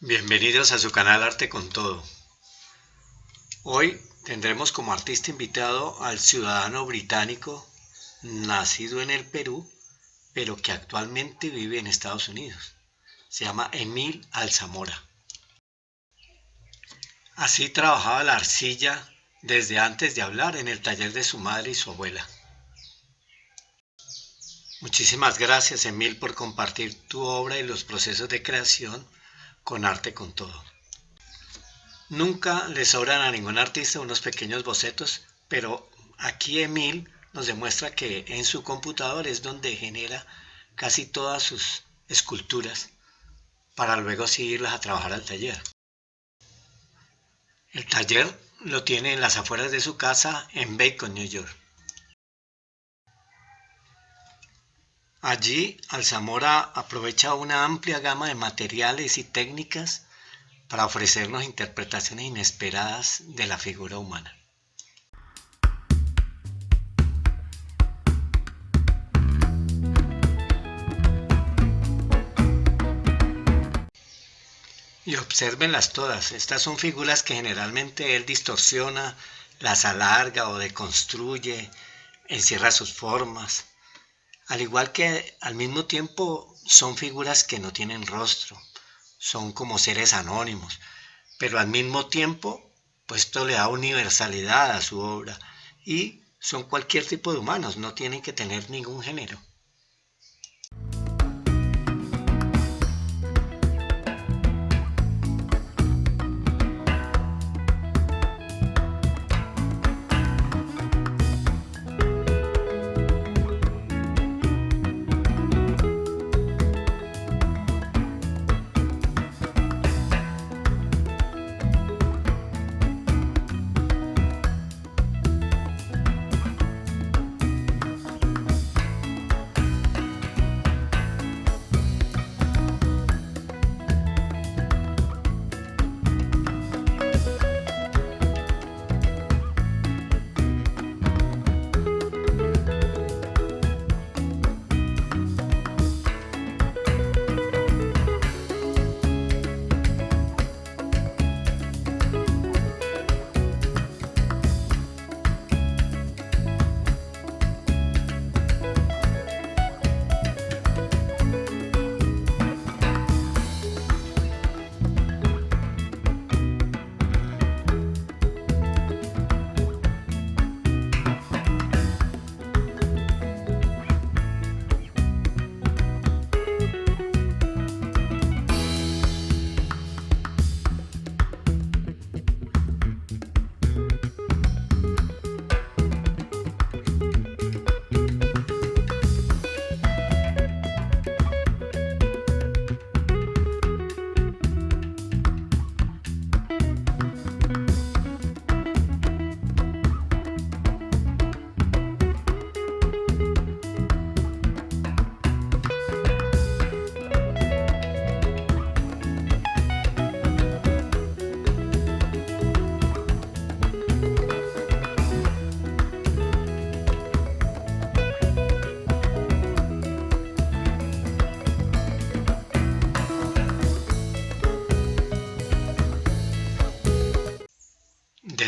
Bienvenidos a su canal Arte con Todo. Hoy tendremos como artista invitado al ciudadano británico nacido en el Perú, pero que actualmente vive en Estados Unidos. Se llama Emil Alzamora. Así trabajaba la arcilla desde antes de hablar en el taller de su madre y su abuela. Muchísimas gracias, Emil, por compartir tu obra y los procesos de creación con Arte con Todo. Nunca le sobran a ningún artista unos pequeños bocetos, pero aquí Emil nos demuestra que en su computador es donde genera casi todas sus esculturas para luego seguirlas a trabajar al taller. El taller lo tiene en las afueras de su casa en Bacon, New York. Allí, Alzamora aprovecha una amplia gama de materiales y técnicas para ofrecernos interpretaciones inesperadas de la figura humana. Y obsérvenlas todas, estas son figuras que generalmente él distorsiona, las alarga o deconstruye, encierra sus formas. Al igual que al mismo tiempo son figuras que no tienen rostro, son como seres anónimos, pero al mismo tiempo pues esto le da universalidad a su obra y son cualquier tipo de humanos, no tienen que tener ningún género.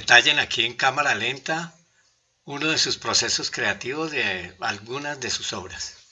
Detallen aquí en cámara lenta uno de sus procesos creativos de algunas de sus obras.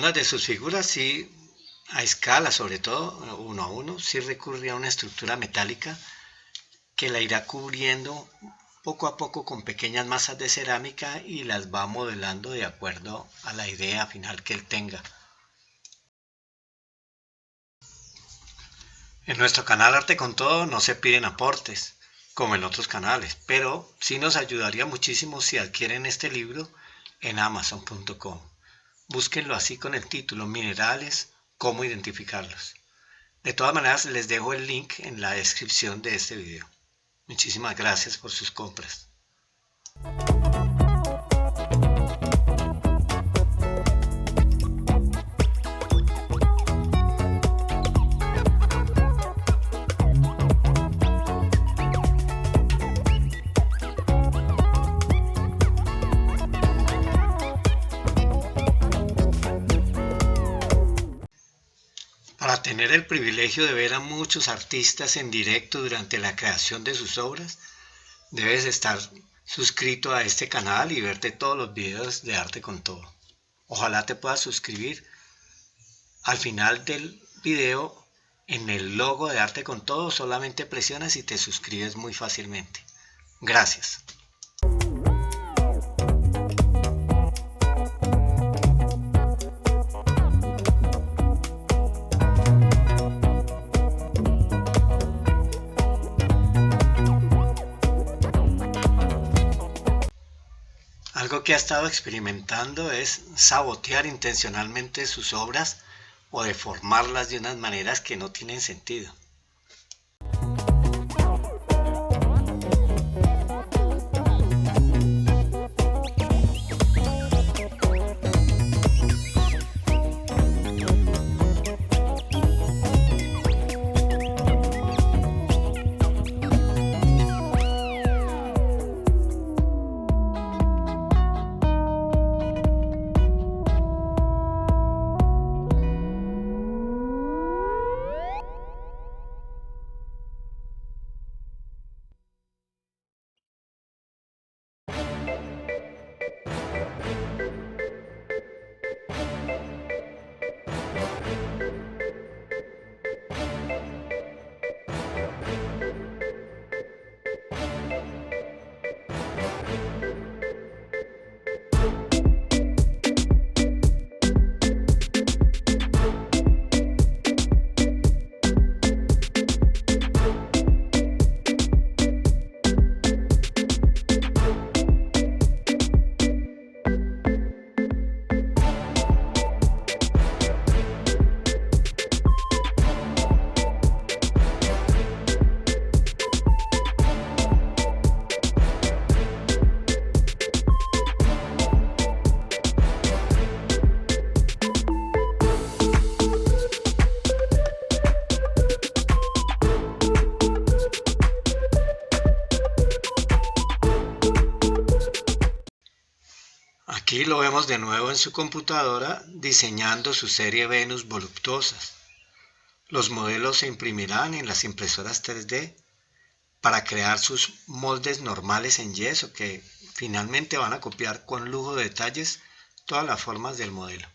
algunas de sus figuras sí, a escala sobre todo, uno a uno, sí recurre a una estructura metálica que la irá cubriendo poco a poco con pequeñas masas de cerámica y las va modelando de acuerdo a la idea final que él tenga. En nuestro canal Arte con Todo no se piden aportes, como en otros canales, pero sí nos ayudaría muchísimo si adquieren este libro en amazon.com. Búsquenlo así con el título Minerales, cómo identificarlos. De todas maneras, les dejo el link en la descripción de este video. Muchísimas gracias por sus compras. Para tener el privilegio de ver a muchos artistas en directo durante la creación de sus obras, debes estar suscrito a este canal y verte todos los videos de Arte con Todo. Ojalá te puedas suscribir. Al final del video, en el logo de Arte con Todo, solamente presionas y te suscribes muy fácilmente. Gracias. Algo que ha estado experimentando es sabotear intencionalmente sus obras o deformarlas de unas maneras que no tienen sentido. Aquí lo vemos de nuevo en su computadora diseñando su serie Venus voluptuosas. Los modelos se imprimirán en las impresoras 3D para crear sus moldes normales en yeso que finalmente van a copiar con lujo de detalles todas las formas del modelo.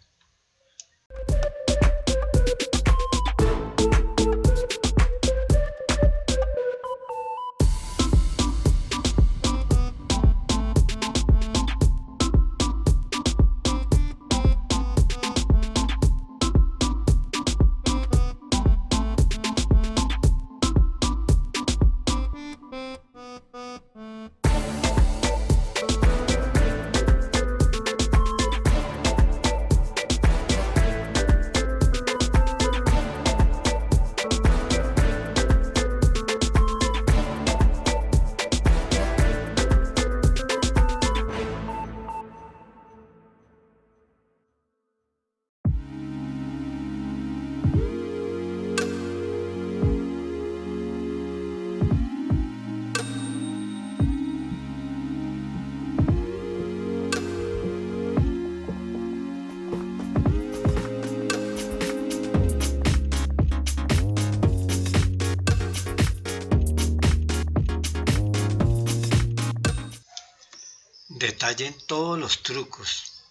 Detallen todos los trucos.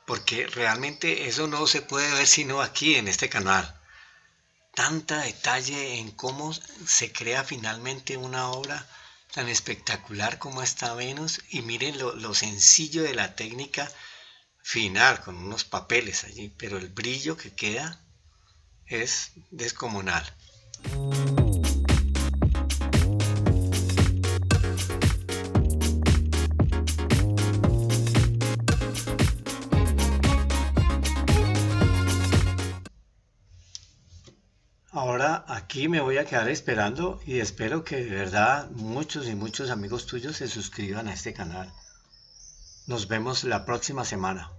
porque realmente eso no se puede ver sino aquí en este canal. Tanta detalle en cómo se crea finalmente una obra tan espectacular como esta Venus, y miren lo sencillo de la técnica final con unos papeles allí, pero el brillo que queda es descomunal. Ahora aquí me voy a quedar esperando y espero que de verdad muchos y muchos amigos tuyos se suscriban a este canal. Nos vemos la próxima semana.